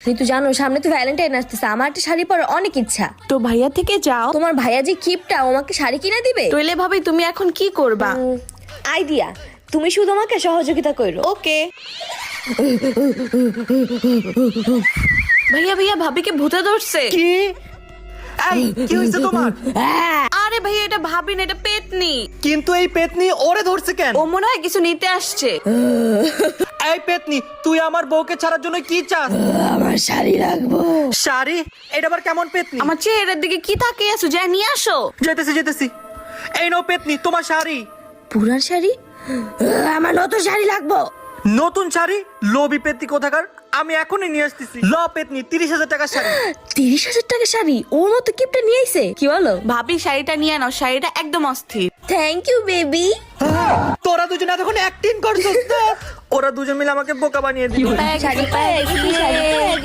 তুই তো জানো সামনে তো ভ্যালেন্টাইন আসতেছে, আমার একটা শাড়ি পরার অনেক ইচ্ছা। তো ভাইয়া থেকে যাও। তোমার ভাইয়া যে কিপটা, ও আমাকে শাড়ি কিনে দিবে? তইলে ভাবি তুমি এখন কি করবা? আইডিয়া, তুমি শুধু আমাকে সহযোগিতা করো। ওকে। ভাইয়া ভাইয়া ভাবিকে ভূতে ধরছে। কি? এই, কি হয়েছে তোমার? আরে ভাইয়া এটা ভাবি না, এটা পেতনি। কিন্তু এই পেতনি ওরে ধরছে কেন? ও মনে হয় কিছু নিতে আসছে। এই পেতনি, তুই আমার বউকে ছাড়ার জন্য কি চাস? আমার শাড়ি রাখবো। শাড়ি? এটা আবার কেমন পেতনি? আমার চেহারার দিকে কি তাকিয়ে আছো, যা নিয়ে আসো। যেতেছি। এই নাও পেতনি, তোমার শাড়ি। পুরান শাড়ি? আমার নতুন শাড়ি লাগবো। নতুন শাড়ি? লোভী পেতনি কোথাকার, আমি এখনই নিয়ে আসতেছি। ল পেতনি, 30,000 টাকার শাড়ি। 30,000 টাকা শাড়ি? ওর মতো কিপটা নিয়ে আইছে, কি বলো? ভাবি শাড়িটা নিয়ে নাও, শাড়িটা একদম অস্থির। Thank you baby. তোরা দুজন এতক্ষণ অ্যাক্টিং করছিস। ওরা দুজন মিলে আমাকে বোকা বানিয়ে দিল। শাড়ি পায়ে গেছি, শাড়ি পায়ে